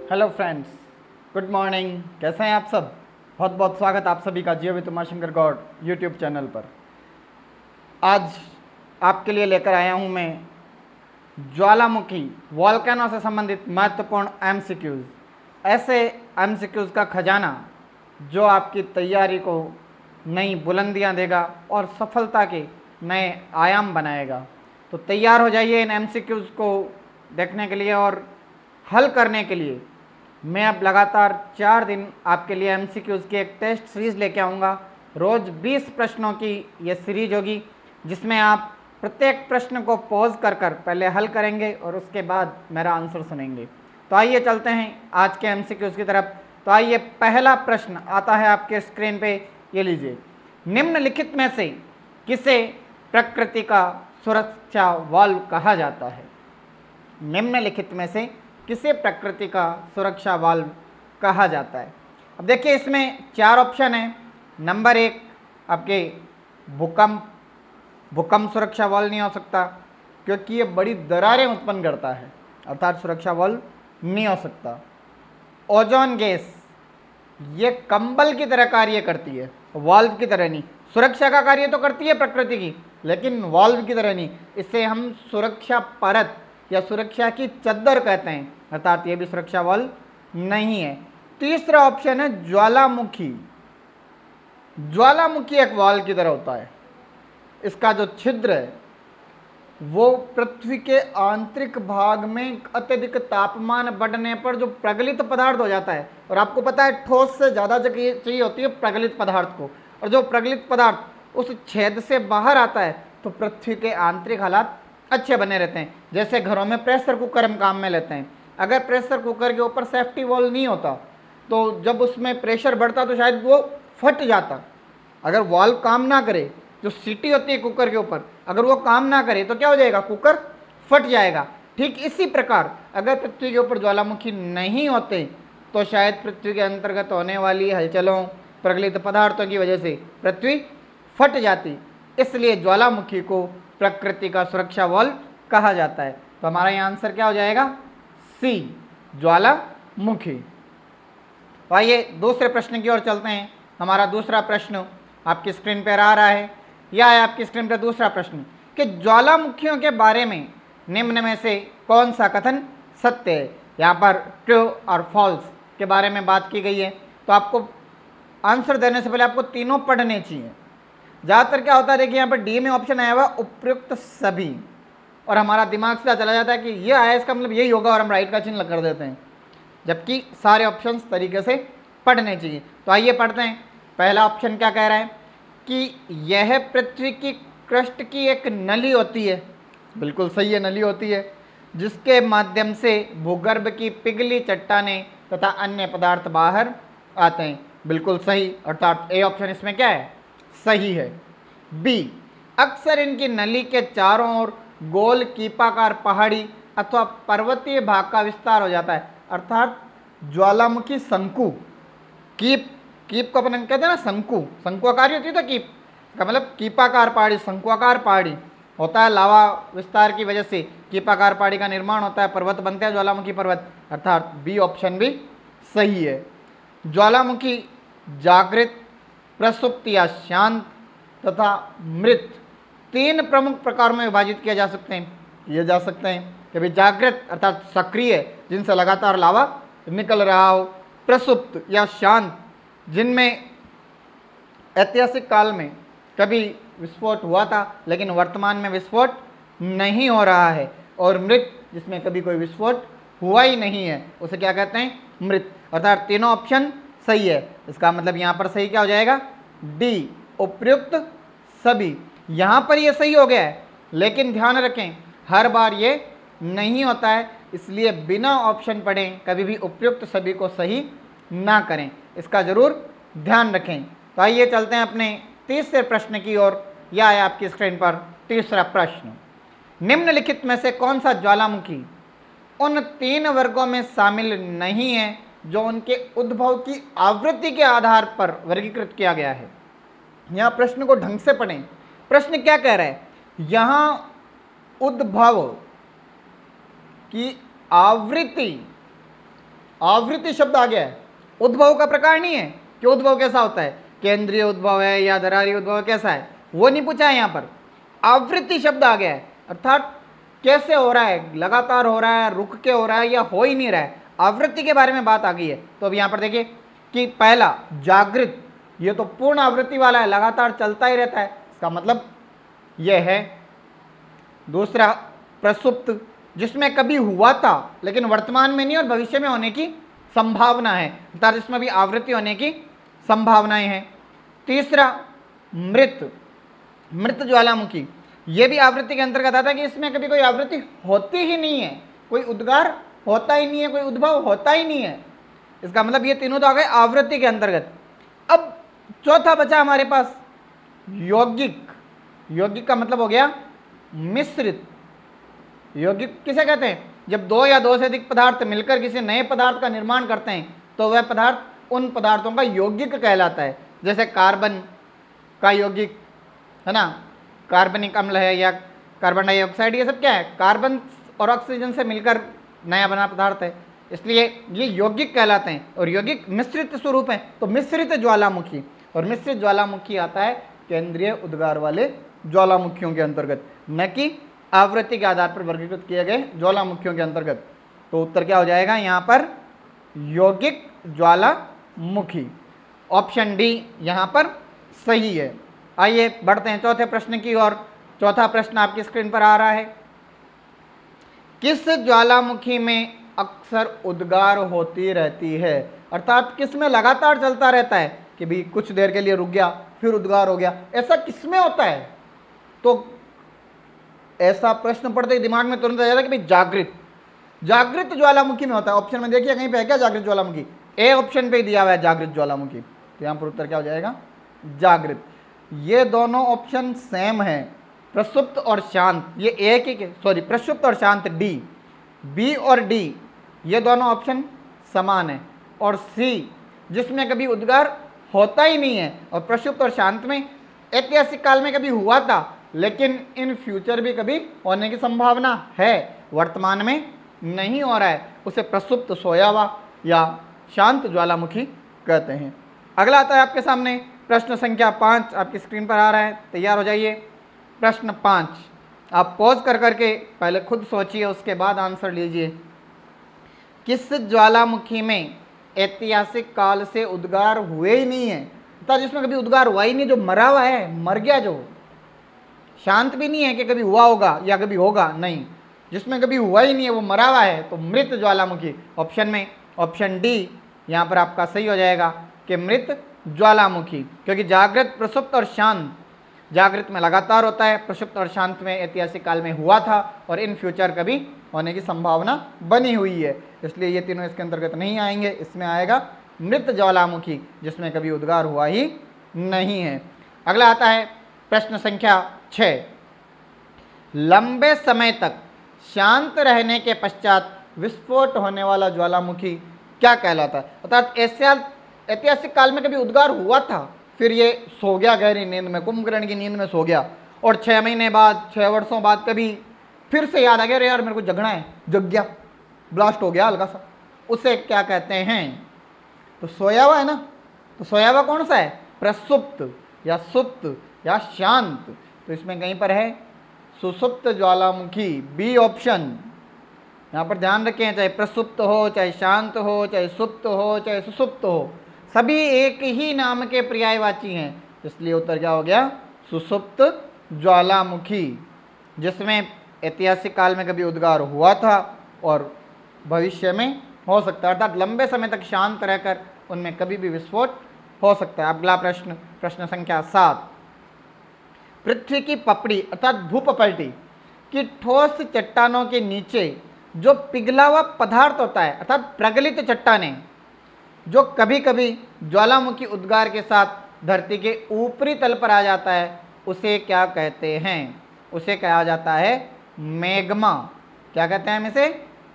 Hello friends, good morning. कैसे हैं आप सब? बहुत बहुत स्वागत आप सभी का जियो with Umashankar Gaur YouTube channel पर। आज आपके लिए लेकर आया हूं मैं ज्वालामुखी वॉल्केनो से संबंधित महत्वपूर्ण एमसीक्यूज़, ऐसे एमसीक्यूज़ का खजाना जो आपकी तैयारी को नई बुलंदियां देगा और सफलता के नए आयाम बनाएगा। तो तैयार हो जाइए इन एमसीक्यूज़ को देखने के लिए और हल करने के लिए। मैं अब लगातार 4 दिन आपके लिए एमसीक्यूज़ की एक टेस्ट सीरीज़ लेके आऊँगा। रोज़ 20 प्रश्नों की ये सीरीज होगी, जिसमें आप प्रत्येक प्रश्न को पॉज कर पहले हल करेंगे और उसके बाद मेरा आंसर सुनेंगे। तो आइए चलते हैं आज के एमसीक्यूज़ की तरफ। तो आइए, पहला प्रश्न आता है आपके स्क्रीन पे, ये लीजिए। निम्नलिखित में से किसे प्रकृति का सुरक्षा वाल्व कहा जाता है? निम्नलिखित में से किसे प्रकृति का सुरक्षा वाल्व कहा जाता है? अब देखिए, इसमें 4 ऑप्शन हैं। नंबर 1 आपके भूकंप सुरक्षा वाल्व नहीं हो सकता, क्योंकि ये बड़ी दरारें उत्पन्न करता है, अर्थात सुरक्षा वाल्व नहीं हो सकता। ओजोन गैस, ये कंबल की तरह कार्य करती है, वाल्व की तरह नहीं। सुरक्षा का कार्य तो करती है प्रकृति की, लेकिन वाल्व की तरह नहीं। इसे हम सुरक्षा परत या सुरक्षा की चद्दर कहते हैं, अर्थात ये भी सुरक्षा वाल्व नहीं है। तीसरा ऑप्शन है ज्वालामुखी। ज्वालामुखी एक वाल्व की तरह होता है। इसका जो छिद्र है वो पृथ्वी के आंतरिक भाग में अत्यधिक तापमान बढ़ने पर जो प्रगलित पदार्थ हो जाता है, और आपको पता है ठोस से ज़्यादा जगह चाहिए होती है प्रगलित पदार्थ को, और जो प्रगलित पदार्थ उस छेद से बाहर आता है तो पृथ्वी के आंतरिक हालात अच्छे बने रहते हैं। जैसे घरों में प्रेशर कुकर हम काम में लेते हैं, अगर प्रेशर कुकर के ऊपर सेफ्टी वॉल्व नहीं होता तो जब उसमें प्रेशर बढ़ता तो शायद वो फट जाता। अगर वाल्व काम ना करे, जो सीटी होती है कुकर के ऊपर, अगर वो काम ना करे तो क्या हो जाएगा? कुकर फट जाएगा। ठीक इसी प्रकार अगर पृथ्वी के ऊपर ज्वालामुखी नहीं होते तो शायद पृथ्वी के अंतर्गत होने वाली हलचलों, प्रगलित पदार्थों की वजह से पृथ्वी फट जाती। इसलिए ज्वालामुखी को प्रकृति का सुरक्षा वाल्व कहा जाता है। तो हमारा यहाँ आंसर क्या हो जाएगा? सी, ज्वालामुखी। तो आइए दूसरे प्रश्न की ओर चलते हैं। हमारा दूसरा प्रश्न आपकी स्क्रीन पर आ रहा है। यह है आपकी स्क्रीन पर दूसरा प्रश्न कि ज्वालामुखियों के बारे में निम्न में से कौन सा कथन सत्य है? यहाँ पर ट्रू और फॉल्स के बारे में बात की गई है। तो आपको आंसर देने से पहले आपको तीनों पढ़ने चाहिए। ज़्यादातर क्या होता है, देखिए यहाँ पर डी में ऑप्शन आया हुआ उपयुक्त सभी, और हमारा दिमाग सीधा चला जाता है कि ये आया इसका मतलब यही होगा, और हम राइट का चिन्ह कर देते हैं, जबकि सारे ऑप्शंस तरीके से पढ़ने चाहिए। तो आइए पढ़ते हैं। पहला ऑप्शन क्या कह रहा है कि यह पृथ्वी की क्रस्ट की एक नली होती है। बिल्कुल सही है, नली होती है, जिसके माध्यम से भूगर्भ की पिघली चट्टानें तथा अन्य पदार्थ बाहर आते हैं। बिल्कुल सही, अर्थात ए ऑप्शन इसमें क्या है? सही है। बी, अक्सर इनकी नली के चारों ओर गोल कीपाकार पहाड़ी अथवा पर्वतीय भाग का विस्तार हो जाता है, अर्थात ज्वालामुखी शंकु। कीप को अपन कहते हैं ना, शंकुआकार होती है। तो कीप का मतलब कीपाकार पहाड़ी, शंकुआकार पहाड़ी होता है। लावा विस्तार की वजह से कीपाकार पहाड़ी का निर्माण होता है, पर्वत बनते हैं ज्वालामुखी पर्वत, अर्थात बी ऑप्शन भी सही है। ज्वालामुखी जागृत, प्रसुप्त या शांत तथा मृत 3 प्रमुख प्रकार में विभाजित किया जा सकते हैं। कि भाई जागृत अर्थात सक्रिय, जिनसे लगातार लावा निकल रहा हो, प्रसुप्त या शांत, जिनमें ऐतिहासिक काल में कभी विस्फोट हुआ था लेकिन वर्तमान में विस्फोट नहीं हो रहा है, और मृत, जिसमें कभी कोई विस्फोट हुआ ही नहीं है, उसे क्या कहते हैं? मृत। अर्थात तीनों ऑप्शन सही है। इसका मतलब यहाँ पर सही क्या हो जाएगा? डी, उपयुक्त सभी। यहाँ पर ये सही हो गया है, लेकिन ध्यान रखें हर बार ये नहीं होता है, इसलिए बिना ऑप्शन पढ़े कभी भी उपयुक्त सभी को सही ना करें, इसका जरूर ध्यान रखें। तो आइए चलते हैं अपने तीसरे प्रश्न की ओर। यह है आपकी स्क्रीन पर तीसरा प्रश्न। निम्नलिखित में से कौन सा ज्वालामुखी उन 3 वर्गों में शामिल नहीं है जो उनके उद्भव की आवृत्ति के आधार पर वर्गीकृत किया गया है? यहां प्रश्न को ढंग से पढ़ें। प्रश्न क्या कह रहा है? यहां उद्भव की आवृत्ति आवृत्ति शब्द आ गया है, उद्भव का प्रकार नहीं है कि उद्भव कैसा होता है, केंद्रीय उद्भव है या दरारी उद्भव कैसा है, वो नहीं पूछा है। यहाँ पर आवृत्ति शब्द आ गया है, अर्थात कैसे हो रहा है, लगातार हो रहा है, रुक के हो रहा है या हो ही नहीं रहा है, आवृत्ति के बारे में बात आ गई है। तो अब यहाँ पर देखिए कि पहला जागृत, ये तो पूर्ण आवृत्ति वाला है, लगातार चलता ही रहता है, इसका मतलब यह है। दूसरा प्रसुप्त, जिसमें कभी हुआ था लेकिन वर्तमान में नहीं और भविष्य में होने की संभावना है, अर्थात इसमें भी आवृत्ति होने की संभावनाएं हैं। तीसरा मृत, मृत ज्वालामुखी, ये भी आवृत्ति के अंतर्गत आता है कि इसमें कभी कोई आवृत्ति होती ही नहीं है, कोई उद्गार होता ही नहीं है, कोई उद्भव होता ही नहीं है, इसका मतलब ये तीनों तो आ गए आवृत्ति के अंतर्गत। अब चौथा बचा हमारे पास यौगिक, यौगिक का मतलब हो गया मिश्रित। यौगिक किसे कहते हैं, जब दो या दो से अधिक पदार्थ मिलकर किसी नए पदार्थ का निर्माण करते हैं तो वह पदार्थ उन पदार्थों का यौगिक कहलाता है। जैसे कार्बन का यौगिक है ना, कार्बनिक अम्ल है या कार्बन डाइऑक्साइड, ये सब क्या है, कार्बन और ऑक्सीजन से मिलकर नया बना पदार्थ है, इसलिए ये यौगिक कहलाते हैं। और यौगिक मिश्रित स्वरूप है, तो मिश्रित ज्वालामुखी, और मिश्रित ज्वालामुखी आता है केंद्रीय उद्गार वाले ज्वालामुखियों के अंतर्गत, न कि आवृत्ति के आधार पर वर्गीकृत किए गए ज्वालामुखियों के अंतर्गत। तो उत्तर क्या हो जाएगा यहाँ पर, यौगिक ज्वालामुखी, ऑप्शन डी यहाँ पर सही है। आइए बढ़ते हैं चौथे प्रश्न की ओर। चौथा प्रश्न आपकी स्क्रीन पर आ रहा है, किस ज्वालामुखी में अक्सर उद्गार होती रहती है, अर्थात किस में लगातार चलता रहता है कि भी कुछ देर के लिए रुक गया फिर उद्गार हो गया, ऐसा किसमें होता है। तो ऐसा प्रश्न पढ़ते ही दिमाग में तुरंत आ जाता है कि भाई जागृत, जागृत ज्वालामुखी में होता है। ऑप्शन में देखिए कहीं पे है क्या जागृत ज्वालामुखी, ए ऑप्शन पे दिया हुआ है जागृत ज्वालामुखी, तो यहाँ पर उत्तर क्या हो जाएगा, जागृत। ये दोनों ऑप्शन सेम है, प्रसुप्त और शांत, ये एक ही, सॉरी प्रसुप्त और शांत डी, बी और डी ये दोनों ऑप्शन समान है। और सी जिसमें कभी उद्गार होता ही नहीं है, और प्रसुप्त और शांत में ऐतिहासिक काल में कभी हुआ था लेकिन इन फ्यूचर भी कभी होने की संभावना है, वर्तमान में नहीं हो रहा है, उसे प्रसुप्त सोया हुआ या शांत ज्वालामुखी कहते हैं। अगला आता है आपके सामने प्रश्न संख्या 5, आपकी स्क्रीन पर आ रहा है, तैयार हो जाइए। प्रश्न 5 आप पॉज कर करके पहले खुद सोचिए, उसके बाद आंसर लीजिए। किस ज्वालामुखी में ऐतिहासिक काल से उद्गार हुए ही नहीं है, अर्थात जिसमें कभी उद्गार हुआ ही नहीं, जो मरा हुआ है, मर गया, जो शांत भी नहीं है कि कभी हुआ होगा या कभी होगा, नहीं, जिसमें कभी हुआ ही नहीं है वो मरा हुआ है, तो मृत ज्वालामुखी ऑप्शन में, ऑप्शन डी यहाँ पर आपका सही हो जाएगा कि मृत ज्वालामुखी, क्योंकि जागृत, प्रसुप्त और शांत, जागृत में लगातार होता है, प्रसुप्त और शांत में ऐतिहासिक काल में हुआ था और इन फ्यूचर कभी होने की संभावना बनी हुई है, इसलिए ये तीनों इसके अंतर्गत नहीं आएंगे। इसमें आएगा मृत ज्वालामुखी जिसमें कभी उद्गार हुआ ही नहीं है। अगला आता है प्रश्न संख्या 6, लंबे समय तक शांत रहने के पश्चात विस्फोट होने वाला ज्वालामुखी क्या कहलाता है, अर्थात ऐतिहासिक काल में कभी उद्गार हुआ था फिर ये सो गया गहरी नींद में, कुंभकर्ण की नींद में सो गया, और 6 महीने बाद, 6 वर्षों बाद कभी फिर से याद आ गया, अरे यार मेरे को जगना है, जग गया, ब्लास्ट हो गया हल्का सा, उसे क्या कहते हैं, तो सोया हुआ है ना, तो सोया हुआ कौन सा है, प्रसुप्त या सुप्त या शांत, तो इसमें कहीं पर है सुसुप्त ज्वालामुखी, बी ऑप्शन। यहाँ पर ध्यान रखें, चाहे प्रसुप्त हो, चाहे शांत हो, चाहे सुप्त हो, चाहे सुसुप्त हो, सभी एक ही नाम के पर्यायवाची हैं, इसलिए उत्तर क्या हो गया, सुसुप्त ज्वालामुखी, जिसमें ऐतिहासिक काल में कभी उद्गार हुआ था और भविष्य में हो सकता है, अर्थात लंबे समय तक शांत रहकर उनमें कभी भी विस्फोट हो सकता है। अगला प्रश्न, प्रश्न संख्या 7, पृथ्वी की पपड़ी अर्थात भूपपल्टी की ठोस चट्टानों के नीचे जो पिघला हुआ पदार्थ होता है, अर्थात प्रगलित चट्टानें, जो कभी कभी ज्वालामुखी उद्गार के साथ धरती के ऊपरी तल पर आ जाता है, उसे क्या कहते हैं, उसे कहा जाता है मैग्मा। क्या कहते हैं हम इसे,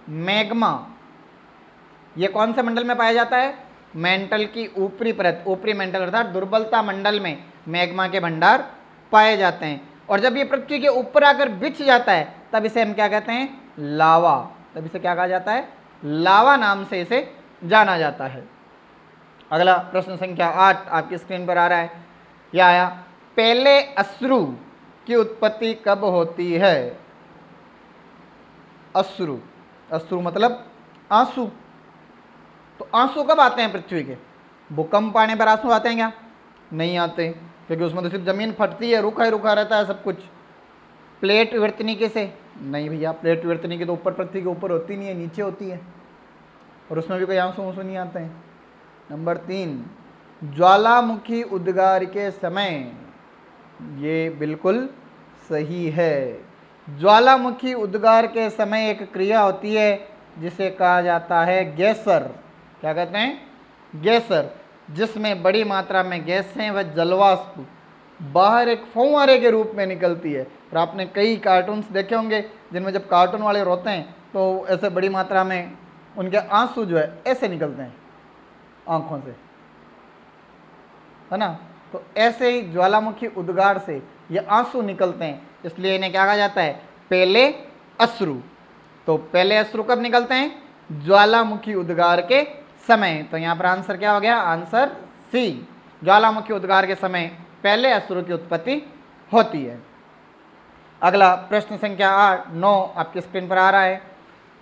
मैग्मा। ये कौन से मंडल में पाया जाता है, मेंटल की ऊपरी परत, ऊपरी मेंटल अर्थात दुर्बलता मंडल में मैग्मा के भंडार पाए जाते हैं। और जब ये पृथ्वी के ऊपर आकर बिछ जाता है तब इसे हम क्या कहते हैं, लावा, तब इसे क्या कहा जाता है, लावा नाम से इसे जाना जाता है। अगला प्रश्न संख्या 8 आपकी स्क्रीन पर आ रहा है। यह आया, पहले अश्रु की उत्पत्ति कब होती है? अश्रु, अश्रु मतलब आंसू। तो आंसू कब आते हैं पृथ्वी के? भूकंप आने पर आंसू आते हैं क्या? नहीं आते, क्योंकि उसमें तो सिर्फ जमीन फटती है, रुका ही रुका रहता है सब कुछ। प्लेट विवर्तनिकी से? नहीं भैया, प्लेट विवर्तनिकी तो ऊपर पृथ्वी के ऊपर होती नहीं है, नीचे होती है, और उसमें भी कोई आंसू वांसू नहीं आते हैं। नंबर 3, ज्वालामुखी उद्गार के समय, ये बिल्कुल सही है। ज्वालामुखी उद्गार के समय एक क्रिया होती है जिसे कहा जाता है गैसर। क्या कहते हैं? गैसर, जिसमें बड़ी मात्रा में गैसें व जलवाष्प बाहर एक फव्वारे के रूप में निकलती है। और आपने कई कार्टून्स देखे होंगे जिनमें जब कार्टून वाले रोते हैं तो ऐसे बड़ी मात्रा में उनके आंसू जो है ऐसे निकलते हैं आंखों से, है ना। तो ऐसे ही ज्वालामुखी उद्गार से ये आंसू निकलते हैं, इसलिए इन्हें क्या कहा जाता है? पहले अश्रु। तो पहले अश्रु कब निकलते हैं? ज्वालामुखी उद्गार के समय। तो यहाँ पर आंसर क्या हो गया? आंसर सी, ज्वालामुखी उद्गार के समय पहले अश्रु की उत्पत्ति होती है। अगला प्रश्न संख्या 9 आपकी स्क्रीन पर आ रहा है।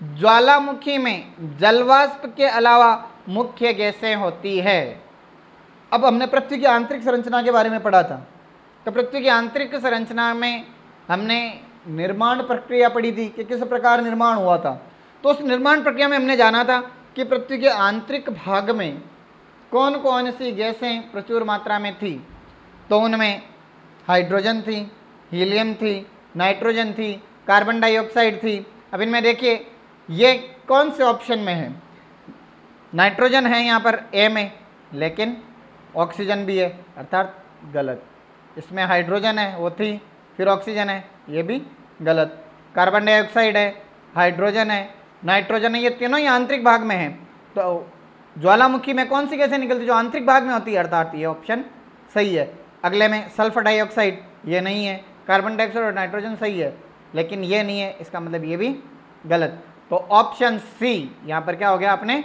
ज्वालामुखी में जलवाष्प के अलावा मुख्य गैसें होती है। अब हमने पृथ्वी की आंतरिक संरचना के बारे में पढ़ा था, तो पृथ्वी की आंतरिक संरचना में हमने निर्माण प्रक्रिया पढ़ी थी कि किस प्रकार निर्माण हुआ था। तो उस निर्माण प्रक्रिया में हमने जाना था कि पृथ्वी के आंतरिक भाग में कौन कौन सी गैसें प्रचुर मात्रा में थी। तो उनमें हाइड्रोजन थी, हीलियम थी, नाइट्रोजन थी, कार्बन डाइऑक्साइड थी। अब इनमें देखिए ये कौन से ऑप्शन में है? नाइट्रोजन है यहाँ पर ए में, लेकिन ऑक्सीजन भी है, अर्थात गलत। इसमें हाइड्रोजन है, वो थी, फिर ऑक्सीजन है, ये भी गलत। कार्बन डाइऑक्साइड है, हाइड्रोजन है, नाइट्रोजन है, ये तीनों ही आंतरिक भाग में है। तो ज्वालामुखी में कौन सी गैसें निकलती जो आंतरिक भाग में होती है? अर्थात ये ऑप्शन सही है। अगले में सल्फर डाइऑक्साइड, ये नहीं है। कार्बन डाइऑक्साइड और नाइट्रोजन सही है, लेकिन ये नहीं है, इसका मतलब ये भी गलत। तो ऑप्शन सी यहाँ पर क्या हो गया अपने?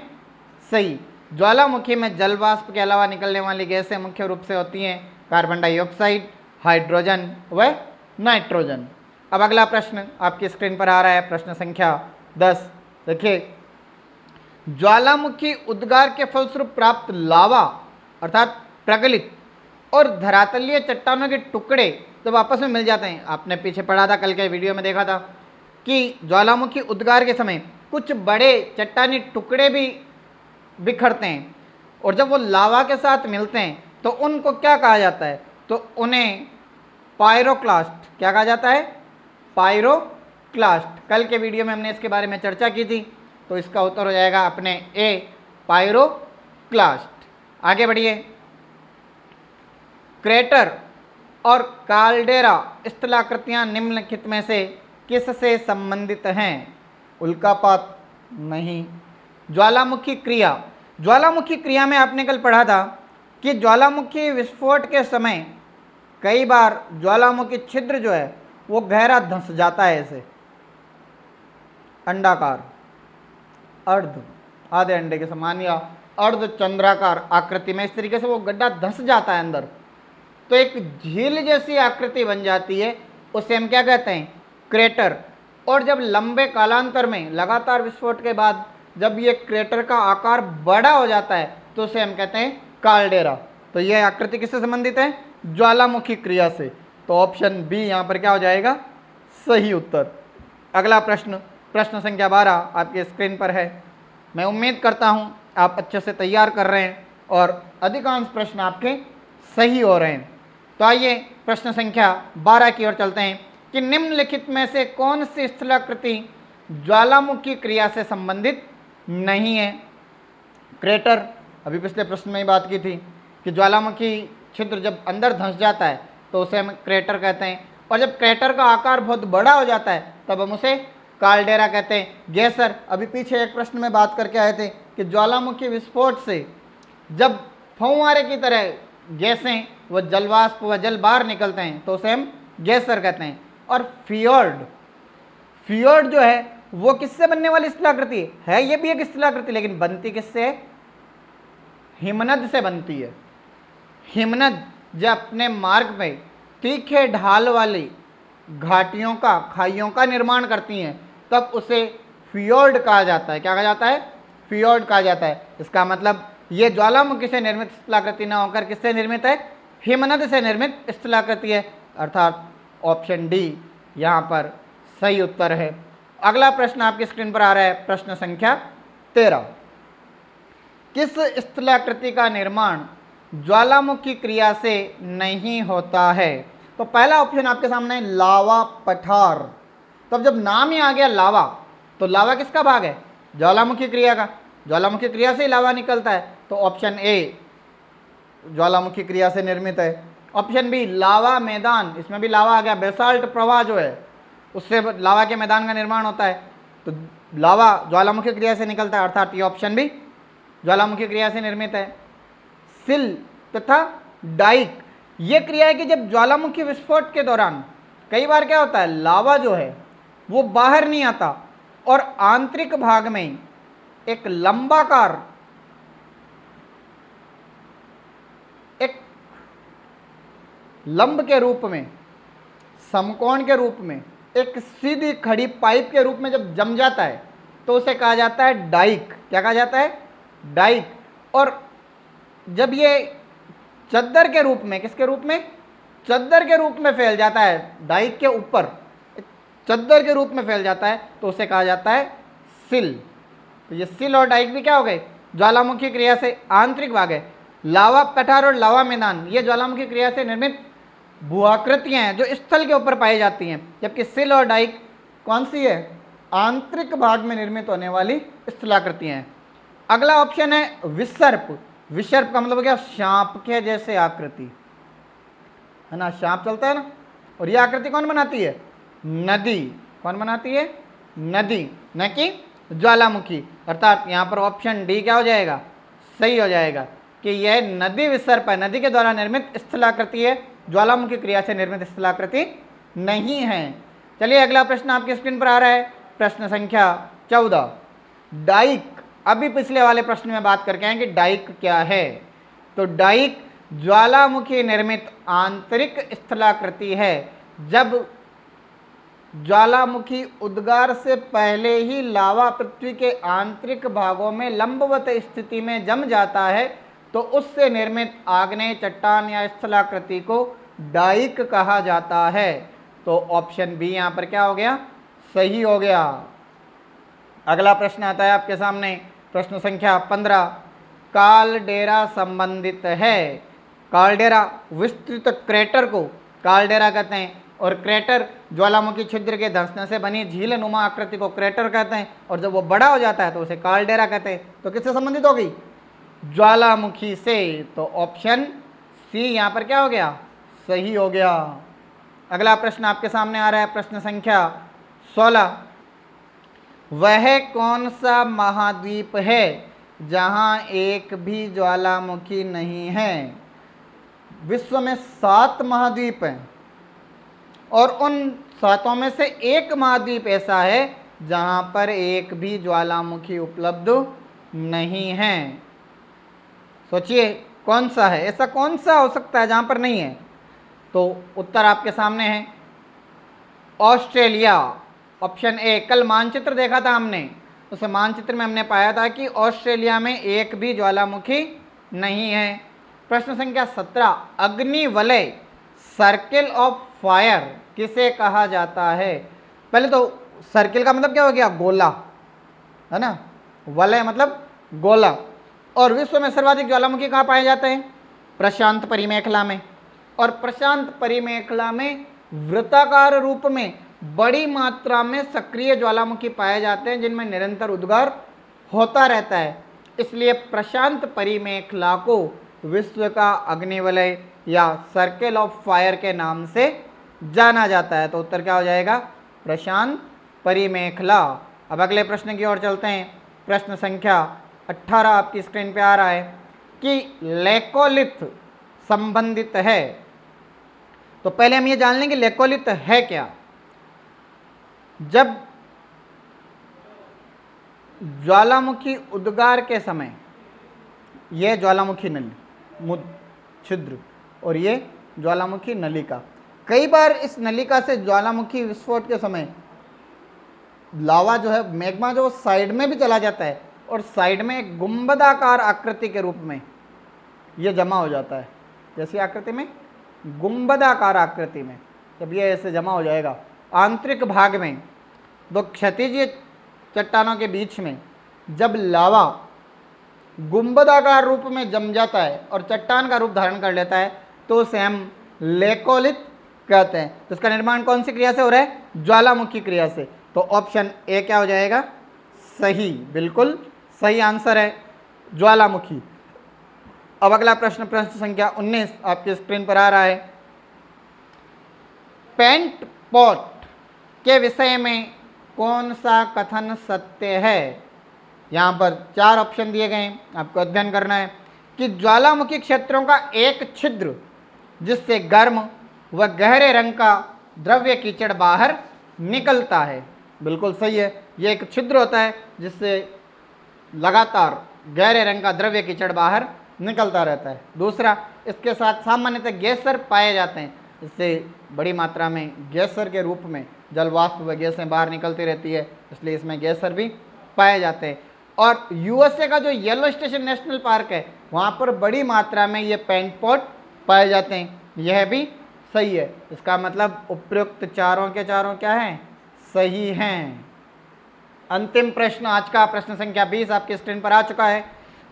सही। ज्वालामुखी में जल वाष्प के अलावा निकलने वाली गैसें मुख्य रूप से होती हैं कार्बन डाइऑक्साइड, हाइड्रोजन व नाइट्रोजन। अब अगला प्रश्न आपकी स्क्रीन पर आ रहा है, प्रश्न संख्या 10। देखिए, ज्वालामुखी उद्गार के फलस्वरूप प्राप्त लावा अर्थात प्रगलित और धरातलीय चट्टानों के टुकड़े जब आपस में मिल जाते हैं, आपने पीछे पढ़ा था, कल के वीडियो में देखा था कि ज्वालामुखी उद्गार के समय कुछ बड़े चट्टानी टुकड़े भी बिखरते हैं, और जब वो लावा के साथ मिलते हैं तो उनको क्या कहा जाता है? तो उन्हें पायरोक्लास्ट, क्या कहा जाता है? पायरोक्लास्ट। कल के वीडियो में हमने इसके बारे में चर्चा की थी, तो इसका उत्तर हो जाएगा अपने ए, पायरोक्लास्ट। आगे बढ़िए। क्रेटर और काल्डेरा स्थलाकृतियां निम्नलिखित में से किससे संबंधित हैं? उल्कापात नहीं। ज्वालामुखी क्रिया, ज्वालामुखी क्रिया में आपने कल पढ़ा था कि ज्वालामुखी विस्फोट के समय कई बार ज्वालामुखी छिद्र जो है वो गहरा धंस जाता है, ऐसे अंडाकार, अर्ध आधे अंडे के समान या अर्ध चंद्राकार आकृति में, इस तरीके से वो गड्ढा धंस जाता है अंदर, तो एक झील जैसी आकृति बन जाती है, उसे हम क्या कहते हैं? क्रेटर। और जब लंबे कालांतर में लगातार विस्फोट के बाद जब ये क्रेटर का आकार बड़ा हो जाता है तो उसे हम कहते हैं काल्डेरा। तो यह आकृति किससे संबंधित है? ज्वालामुखी क्रिया से। तो ऑप्शन बी यहाँ पर क्या हो जाएगा? सही उत्तर। अगला प्रश्न, प्रश्न संख्या 12 आपके स्क्रीन पर है। मैं उम्मीद करता हूँ आप अच्छे से तैयार कर रहे हैं और अधिकांश प्रश्न आपके सही हो रहे हैं। तो आइए प्रश्न संख्या 12 की ओर चलते हैं कि निम्नलिखित में से कौन सी स्थलाकृति ज्वालामुखी क्रिया से संबंधित नहीं है? क्रेटर, अभी पिछले प्रश्न में ही बात की थी कि ज्वालामुखी छिद्र जब अंदर धंस जाता है तो उसे हम क्रेटर कहते हैं, और जब क्रेटर का आकार बहुत बड़ा हो जाता है तब हम उसे काल्डेरा कहते हैं। गैसर, अभी पीछे एक प्रश्न में बात करके आए थे कि ज्वालामुखी विस्फोट से जब फव्वारे की तरह गैसें व जलवाष्प व जल बाहर निकलते हैं तो उसे हम गैसर कहते हैं। और फियोर्ड, फियोर्ड जो है वो किससे बनने वाली स्थलाकृति है? ये भी एक स्थलाकृति, लेकिन बनती किससे है? हिमनद से बनती है। हिमनद जब अपने मार्ग में तीखे ढाल वाली घाटियों का, खाइयों का निर्माण करती हैं, तब उसे फियोर्ड कहा जाता है। क्या कहा जाता है? फियोर्ड कहा जाता है। इसका मतलब ये ज्वालामुखी से निर्मित स्थलाकृति ना होकर किससे निर्मित है? हिमनद से निर्मित स्थलाकृति है। अर्थात ऑप्शन डी यहाँ पर सही उत्तर है। अगला प्रश्न आपकी स्क्रीन पर आ रहा है, प्रश्न संख्या 13। किस स्थलाकृति का निर्माण ज्वालामुखी क्रिया से नहीं होता है? तो पहला ऑप्शन आपके सामने है लावा पठार। तो अब जब नाम ही आ गया लावा, तो लावा किसका भाग है? ज्वालामुखी क्रिया का। ज्वालामुखी क्रिया से ही लावा निकलता है, तो ऑप्शन ए ज्वालामुखी क्रिया से निर्मित है। ऑप्शन बी लावा मैदान, इसमें भी लावा आ गया, बेसाल्ट प्रवाह जो है उससे लावा के मैदान का निर्माण होता है, तो लावा ज्वालामुखी क्रिया से निकलता है, अर्थात ये ऑप्शन भी ज्वालामुखी क्रिया से निर्मित है। सिल तथा डाइक, ये क्रिया है कि जब ज्वालामुखी विस्फोट के दौरान कई बार क्या होता है, लावा जो है वो बाहर नहीं आता और आंतरिक भाग में एक लंबाकार, एक लंब के रूप में, समकोण के रूप में, एक सीधी खड़ी पाइप के रूप में जब जम जाता है तो उसे कहा जाता है डाइक। क्या कहा जाता है? डाइक। और जब ये चद्दर के रूप में, किसके रूप में? चद्दर के रूप में फैल जाता है, डाइक के ऊपर चद्दर के रूप में फैल जाता है, तो उसे कहा जाता है सिल। तो ये सिल और डाइक भी क्या हो गए? ज्वालामुखी क्रिया से आंतरिक भाग है। लावा पठार और लावा मैदान ये ज्वालामुखी क्रिया से निर्मित भूआकृतियां हैं जो स्थल के ऊपर पाई जाती हैं, जबकि सिल और डाइक कौन सी है? आंतरिक भाग में निर्मित होने वाली स्थलाकृतियां हैं। अगला ऑप्शन है विसर्प। विसर्प का मतलब क्या? सांप के जैसे आकृति, है ना, सांप चलता है ना, और यह आकृति कौन बनाती है? नदी। कौन बनाती है? नदी, न कि ज्वालामुखी। अर्थात यहाँ पर ऑप्शन डी क्या हो जाएगा? सही हो जाएगा कि यह नदी विसर्प है, नदी के द्वारा निर्मित स्थलाकृति है, ज्वालामुखी क्रिया से निर्मित स्थलाकृति नहीं है। चलिए अगला प्रश्न आपकी स्क्रीन पर आ रहा है, प्रश्न संख्या 14। डाइक, अभी पिछले वाले प्रश्न में बात करके आए कि डाइक क्या है। तो डाइक ज्वालामुखी निर्मित आंतरिक स्थलाकृति है। जब ज्वालामुखी उद्गार से पहले ही लावा पृथ्वी के आंतरिक भागों में लंबवत स्थिति में जम जाता है तो उससे निर्मित आग्नेय चट्टान या स्थलाकृति को डाइक कहा जाता है। तो ऑप्शन बी यहाँ पर क्या हो गया? सही हो गया। अगला प्रश्न आता है आपके सामने, प्रश्न संख्या 15। कालडेरा संबंधित है। कालडेरा विस्तृत क्रेटर को कालडेरा कहते हैं, और क्रेटर ज्वालामुखी छिद्र के धंसने से बनी झील नुमा आकृति को क्रेटर कहते हैं, और जब वो बड़ा हो जाता है तो उसे कालडेरा कहते हैं। तो किससे संबंधित होगी? ज्वालामुखी से। तो ऑप्शन सी यहाँ पर क्या हो गया? सही हो गया। अगला प्रश्न आपके सामने आ रहा है, प्रश्न संख्या 16। वह कौन सा महाद्वीप है जहाँ एक भी ज्वालामुखी नहीं है? विश्व में 7 महाद्वीप हैं और उन 7 में से एक महाद्वीप ऐसा है जहाँ पर एक भी ज्वालामुखी उपलब्ध नहीं है। सोचिए कौन सा है, ऐसा कौन सा हो सकता है जहाँ पर नहीं है? तो उत्तर आपके सामने है, ऑस्ट्रेलिया। Option A. कल मानचित्र देखा था हमने, उस मानचित्र में हमने पाया था कि ऑस्ट्रेलिया में एक भी ज्वालामुखी नहीं है। प्रश्न संख्या 17। अग्निवलय, सर्किल ऑफ फायर किसे कहा जाता है? पहले तो सर्किल का मतलब क्या हो गया? गोला, है ना, वलय मतलब गोला। और विश्व में सर्वाधिक ज्वालामुखी कहाँ पाए जाते हैं? प्रशांत परिमेखला में। और प्रशांत परिमेखला में वृत्ताकार रूप में बड़ी मात्रा में सक्रिय ज्वालामुखी पाए जाते हैं जिनमें निरंतर उद्गार होता रहता है। इसलिए प्रशांत परिमेखला को विश्व का अग्निवलय या सर्किल ऑफ फायर के नाम से जाना जाता है। तो उत्तर क्या हो जाएगा? प्रशांत परिमेखला। अब अगले प्रश्न की ओर चलते हैं, प्रश्न संख्या 18 आपकी स्क्रीन पे आ रहा है कि लेकोलिथ संबंधित है। तो पहले हम ये जान लेंगे लेकोलिथ है क्या। जब ज्वालामुखी उद्गार के समय यह ज्वालामुखी नली छिद्र और ये ज्वालामुखी नलिका, कई बार इस नलिका से ज्वालामुखी विस्फोट के समय लावा जो है, मैग्मा जो साइड में भी चला जाता है और साइड में एक गुंबदाकार आकृति के रूप में ये जमा हो जाता है। जैसी आकृति में, गुंबदाकार आकृति में, जब ये ऐसे जमा हो जाएगा आंतरिक भाग में, दो क्षैतिज चट्टानों के बीच में जब लावा गुंबदाकार रूप में जम जाता है और चट्टान का रूप धारण कर लेता है तो उसे हम लेकोलिथ कहते हैं। तो इसका निर्माण कौन सी क्रिया से हो रहा है? ज्वालामुखी क्रिया से। तो ऑप्शन ए क्या हो जाएगा? सही, बिल्कुल सही आंसर है ज्वालामुखी। अब अगला प्रश्न, प्रश्न संख्या 19 आपकी स्क्रीन पर आ रहा है। पेंट पॉट के विषय में कौन सा कथन सत्य है? यहाँ पर 4 ऑप्शन दिए गए हैं, आपको अध्ययन करना है कि ज्वालामुखी क्षेत्रों का एक छिद्र जिससे गर्म व गहरे रंग का द्रव्य कीचड़ बाहर निकलता है। बिल्कुल सही है, ये एक छिद्र होता है जिससे लगातार गहरे रंग का द्रव्य कीचड़ बाहर निकलता रहता है। दूसरा, इसके साथ सामान्यतः गैसर पाए जाते हैं, इससे बड़ी मात्रा में गैसर के रूप में जल वाष्प व गैसें बाहर निकलती रहती है, इसलिए इसमें गैसर भी पाए जाते हैं। और यूएसए का जो येलो स्टेशन नेशनल पार्क है वहाँ पर बड़ी मात्रा में ये पेंट पॉट पाए जाते हैं, यह भी सही है। इसका मतलब उपयुक्त चारों के चारों क्या हैं? सही हैं। अंतिम प्रश्न आज का, प्रश्न संख्या 20 आपकी स्क्रीन पर आ चुका है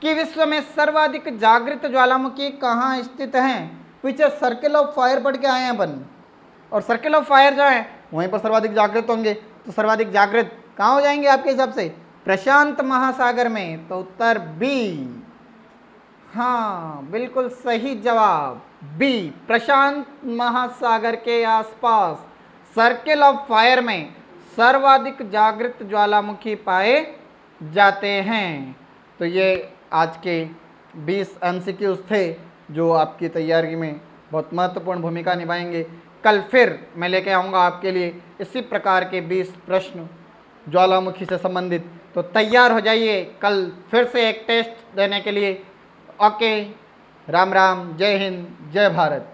कि विश्व में सर्वाधिक जागृत ज्वालामुखी कहाँ स्थित हैं? पीछे सर्किल ऑफ फायर पढ़ के आए हैं अपन, और सर्किल ऑफ फायर जो है वहीं पर सर्वाधिक जागृत होंगे। तो सर्वाधिक जागृत कहाँ हो जाएंगे आपके हिसाब से? प्रशांत महासागर में। तो उत्तर बी, हाँ बिल्कुल सही जवाब बी, प्रशांत महासागर के आसपास सर्किल ऑफ फायर में सर्वाधिक जागृत ज्वालामुखी पाए जाते हैं। तो ये आज के 20 एमसीक्यूज थे जो आपकी तैयारी में बहुत महत्वपूर्ण भूमिका निभाएंगे। कल फिर मैं लेके आऊँगा आपके लिए इसी प्रकार के 20 प्रश्न ज्वालामुखी से संबंधित। तो तैयार हो जाइए कल फिर से एक टेस्ट देने के लिए। ओके, राम राम, जय हिंद, जय भारत।